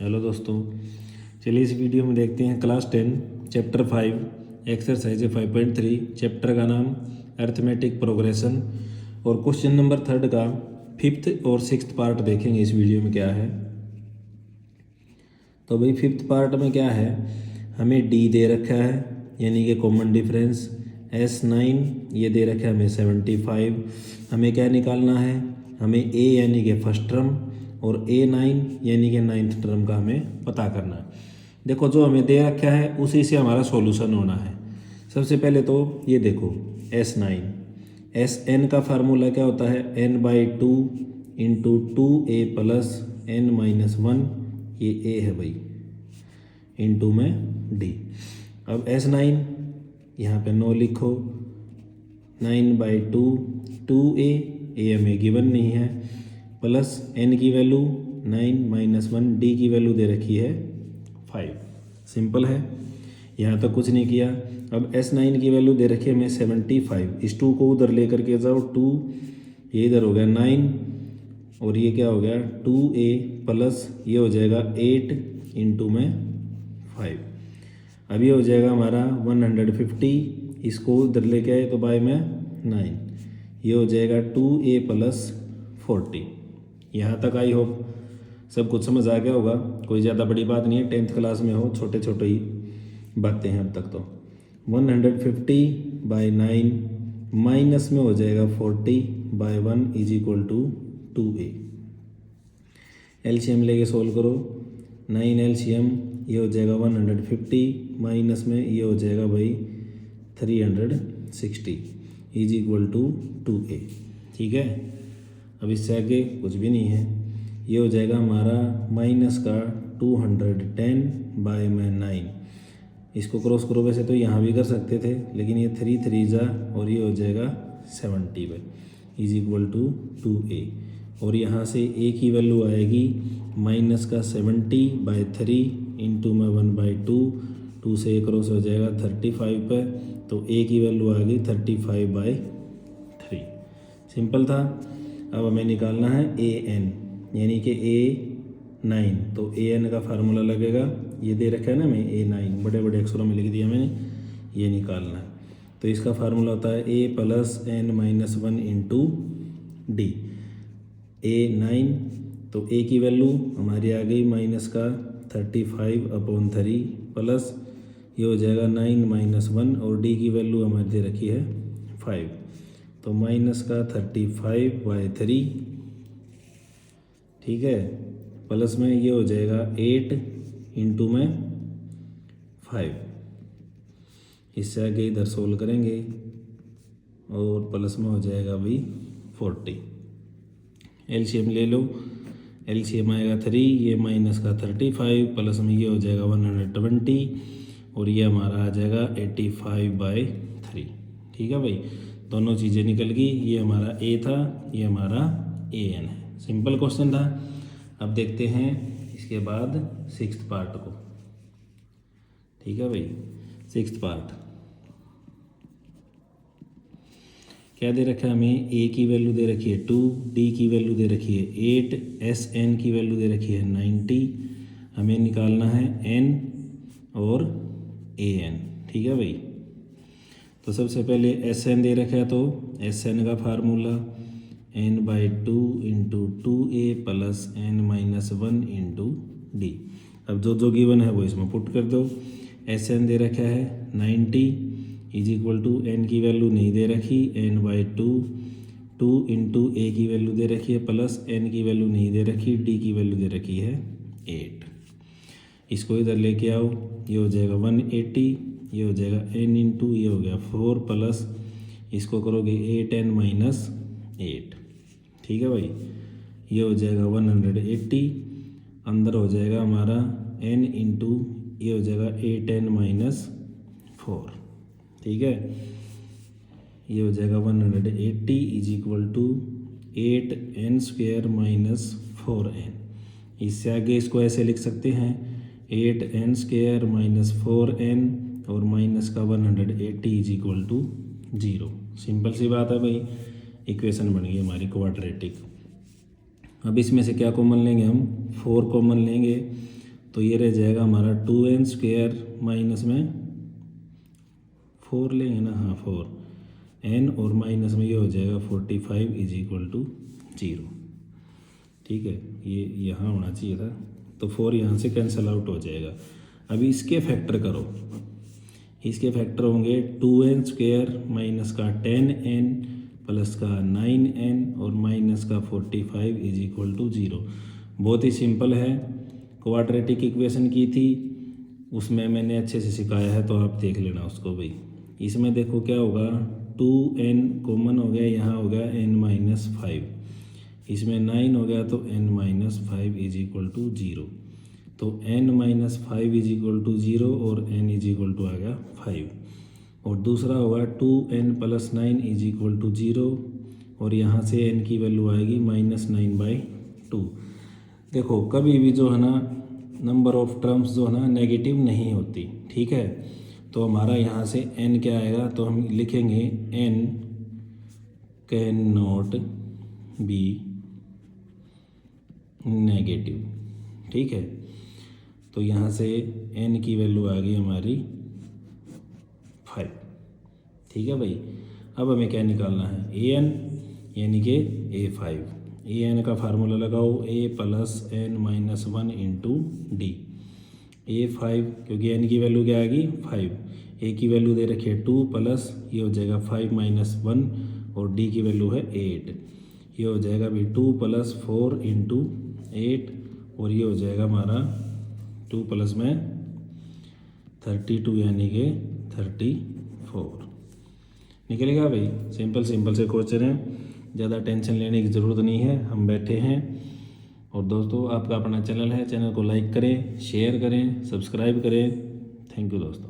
Hello दोस्तों, चलिए इस वीडियो में देखते हैं क्लास 10 चैप्टर 5 एक्सरसाइज 5.3 चैप्टर का नाम अर्थमेटिक प्रोग्रेशन और क्वेश्चन नंबर 3 का 5th और 6th पार्ट देखेंगे इस वीडियो में क्या है। तो भाई 5th पार्ट में क्या है, हमें डी दे रखा है यानी कि कॉमन डिफरेंस, S9 ये दे रखा है हमें 75। हमें क्या निकालना है, हमें ए यानी कि फर्स्ट टर्म और A9 यानी कि 9th टर्म का हमें पता करना है। देखो जो हमें दे रखा है उसी से हमारा सॉल्यूशन होना है। सबसे पहले तो ये देखो S9, Sn का फार्मूला क्या होता है, n/2 into 2a plus n-1, ये a है भाई, इंटू में d। अब S9 यहाँ पे 9 लिखो, 9/2 2a, a हमें गिवन नहीं है, प्लस n की वैल्यू 9-1, d की वैल्यू दे रखी है 5। सिंपल है, यहाँ तक कुछ नहीं किया। अब S9 की वैल्यू दे रखी है हमें 75। इस 2 को उधर लेकर के जाओ, 2 ये इधर हो गया 9 और ये क्या हो गया 2a प्लस ये हो जाएगा 8 इंटू में 5। अब ये हो जाएगा हमारा 150, इसको उधर लेके आए तो बाय में 9, ये हो जाएगा 2a प्लस 40। यहाँ तक आई होप सब कुछ समझ आ गया होगा, कोई ज़्यादा बड़ी बात नहीं है, 10th क्लास में हो, छोटे छोटे ही बातें हैं अब तक। तो 150/9 माइनस में हो जाएगा 40/1 is equal to 2a। LCM लेके सोल्व करो, 9 एलसीएम ये हो जाएगा 150 माइनस में ये हो जाएगा भाई 360 इज इक्वल टू 2a। ठीक है, अब इससे आगे कुछ भी नहीं है, ये हो जाएगा हमारा माइनस का 210/9। इसको क्रॉस करो, वैसे तो यहाँ भी कर सकते थे लेकिन ये 3 3 जा और ये हो जाएगा 70 इज इक्वल टू 2a। और यहाँ से a की वैल्यू आएगी माइनस का 70/3 इंटू में 1/2, 2 से a क्रॉस हो जाएगा 35 पे, तो a की वैल्यू आ गई 35/3। सिंपल था। अब हमें निकालना है an यानी कि A9, तो an का फार्मूला लगेगा, ये दे रखा है ना हमें A9, बड़े बड़े अक्षरों में लिख दिया मैंने, ये निकालना है। तो इसका फार्मूला होता है a plus n-1 into D. A9 तो a की वैल्यू हमारी आ गई माइनस का 35/3 प्लस ये हो जाएगा 9-1 और d की वैल्यू हमारी दे रखी है 5, तो माइनस का 35/3। ठीक है, प्लस में ये हो जाएगा 8 इंटू में 5। इससे आगे इधर सोल्व करेंगे और प्लस में हो जाएगा भाई 40। एलसीएम ले लो, एलसीएम आएगा 3, ये माइनस का 35 प्लस में ये हो जाएगा 120 और ये हमारा आ जाएगा 85/3। ठीक है भाई, दोनों चीज़ें निकल गई, ये हमारा a था, ये हमारा an है। सिंपल क्वेश्चन था। अब देखते हैं इसके बाद 6th पार्ट को। ठीक है भाई, 6th पार्ट क्या दे रखा है हमें, a की वैल्यू दे रखी है 2, d की वैल्यू दे रखी है 8, Sn की वैल्यू दे रखी है 90। हमें निकालना है n और an। ठीक है भाई, तो सबसे पहले Sn दे रखा है, तो Sn का formula n/2 into 2a plus n-1 into D. अब जो गिवन है वो इसमें पुट कर दो। Sn दे रखा है 90 इज इक्वल टू n की वैल्यू नहीं दे रखी, n/2, 2 इंटू a की वैल्यू दे रखी है प्लस n की वैल्यू नहीं दे रखी, d की वैल्यू दे रखी है 8। इसको इधर लेके आओ, ये हो जाएगा 180, ये हो जाएगा n इंटू ये हो गया 4 प्लस इसको करोगे 8n-8। ठीक है भाई, ये हो जाएगा 180, अंदर हो जाएगा हमारा n इंटू ये हो जाएगा 8n-4। ठीक है, ये हो जाएगा 180 is equal to 8n² - 4n। इससे आगे इसको ऐसे लिख सकते हैं 8n² - 4n और माइनस का 180 इज इक्वल टू 0। सिंपल सी बात है भाई, इक्वेशन बन गई हमारी क्वाड्रेटिक। अब इसमें से क्या कॉमन लेंगे हम, 4 कॉमन लेंगे तो ये रह जाएगा हमारा 2n² माइनस में 4 लेंगे ना, हाँ 4n, और माइनस में ये हो जाएगा 45 इज इक्वल टू 0। ठीक है, ये यहाँ होना चाहिए था, तो 4 यहाँ से कैंसिल आउट हो जाएगा। अभी इसके फैक्टर करो, इसके फैक्टर होंगे 2n² माइनस का 10n प्लस का 9n और माइनस का 45 इज इक्वल टू 0। बहुत ही सिंपल है, क्वाड्रेटिक इक्वेशन की थी उसमें मैंने अच्छे से सिखाया है, तो आप देख लेना उसको भाई। इसमें देखो क्या होगा, 2n कॉमन हो गया, यहाँ हो गया n-5, इसमें 9 हो गया तो n-5 इज इक्वल टू 0। तो n-5 इज इक्वल टू 0 और n इज इक्वल टू आ गया 5। और दूसरा होगा 2n + 9 इज इक्वल टू 0, और यहाँ से n की वैल्यू आएगी -9/2। देखो कभी भी जो है ना नंबर ऑफ टर्म्स जो है ना नेगेटिव नहीं होती, ठीक है। तो हमारा यहाँ से n क्या आएगा, तो हम लिखेंगे n can not be negative, ठीक है। तो यहाँ से n की वैल्यू आ गई हमारी 5, ठीक है भाई। अब हमें क्या निकालना है, an यानी कि a5। an का फार्मूला लगाओ, a + n-1 into D. a5 क्योंकि n की वैल्यू क्या आएगी 5, a की वैल्यू दे रखी है 2 प्लस ये हो जाएगा 5 - 1 और d की वैल्यू है 8। ये हो जाएगा भाई 2 + 4 इंटू 8 और ये हो जाएगा हमारा 2 प्लस में 32 यानी कि 34 निकलेगा भाई। सिंपल से क्वेश्चन है, ज़्यादा टेंशन लेने की ज़रूरत नहीं है, हम बैठे हैं। और दोस्तों आपका अपना चैनल है, चैनल को लाइक करें, शेयर करें, सब्सक्राइब करें। थैंक यू दोस्तों।